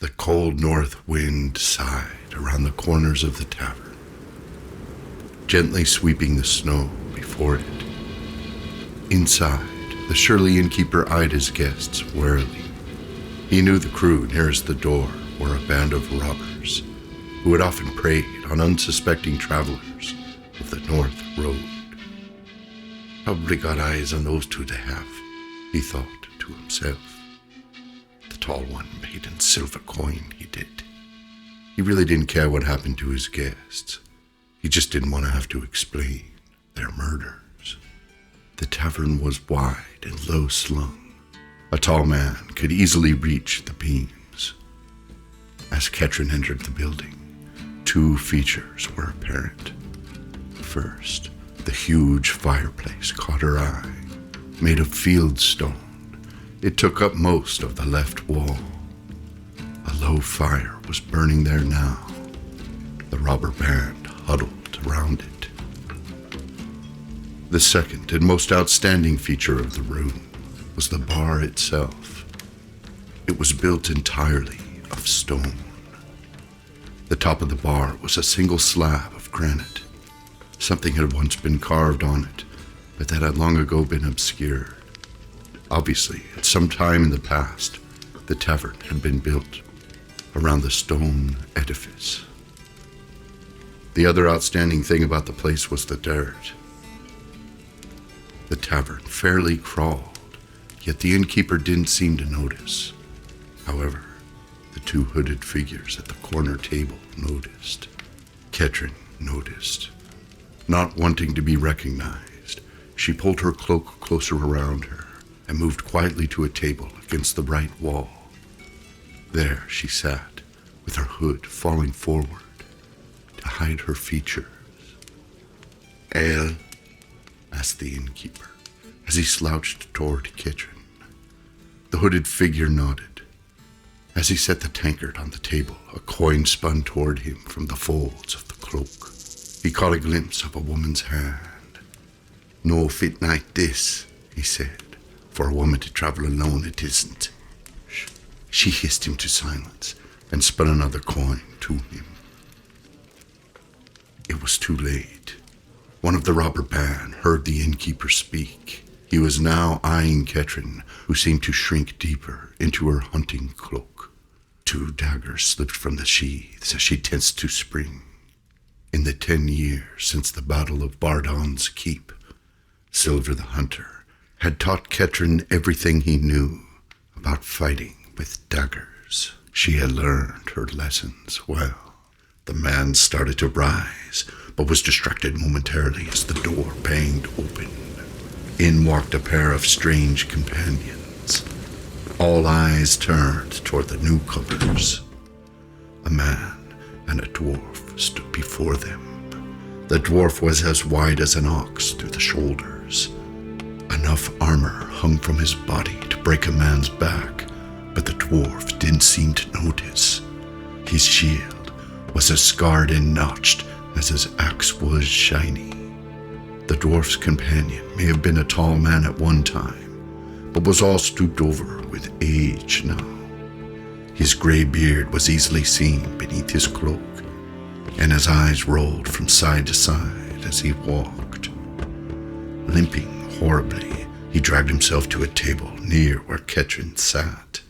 The cold north wind sighed around the corners of the tavern, gently sweeping the snow before it. Inside, the surly innkeeper eyed his guests warily. He knew the crew nearest the door were a band of robbers who had often preyed on unsuspecting travelers of the North Road. Probably got eyes on those two to have, he thought to himself. The tall one paid in silver coin, he did. He really didn't care what happened to his guests. He just didn't want to have to explain their murders. The tavern was wide and low-slung. A tall man could easily reach the beams. As Ketrin entered the building, two features were apparent. First, the huge fireplace caught her eye, made of field stone. It took up most of the left wall. A low fire was burning there now. The robber band huddled around it. The second and most outstanding feature of the room was the bar itself. It was built entirely of stone. The top of the bar was a single slab of granite. Something had once been carved on it, but that had long ago been obscured. Obviously, at some time in the past, the tavern had been built around the stone edifice. The other outstanding thing about the place was the dirt. The tavern fairly crawled, yet the innkeeper didn't seem to notice. However, the two hooded figures at the corner table noticed. Ketrin noticed. Not wanting to be recognized, she pulled her cloak closer around her and moved quietly to a table against the right wall. There she sat, with her hood falling forward to hide her features. "Ale?" asked the innkeeper as he slouched toward Ketrin. The hooded figure nodded. As he set the tankard on the table, a coin spun toward him from the folds of the cloak. He caught a glimpse of a woman's hand. "No fit night this," he said. "For a woman to travel alone, it isn't." She hissed him to silence and spun another coin to him. It was too late. One of the robber band heard the innkeeper speak. He was now eyeing Ketrin, who seemed to shrink deeper into her hunting cloak. Two daggers slipped from the sheaths as she tensed to spring. In the 10 years since the Battle of Bardon's Keep, Silver the Hunter had taught Ketrin everything he knew about fighting with daggers. She had learned her lessons well. The man started to rise, but was distracted momentarily as the door banged open. In walked a pair of strange companions. All eyes turned toward the newcomers. A man and a dwarf stood before them. The dwarf was as wide as an ox through the shoulders. Enough armor hung from his body to break a man's back, but the dwarf didn't seem to notice. His shield was as scarred and notched as his axe was shiny. The dwarf's companion may have been a tall man at one time, but was all stooped over with age now. His gray beard was easily seen beneath his cloak, and his eyes rolled from side to side as he walked. Limping horribly, he dragged himself to a table near where Ketrin sat.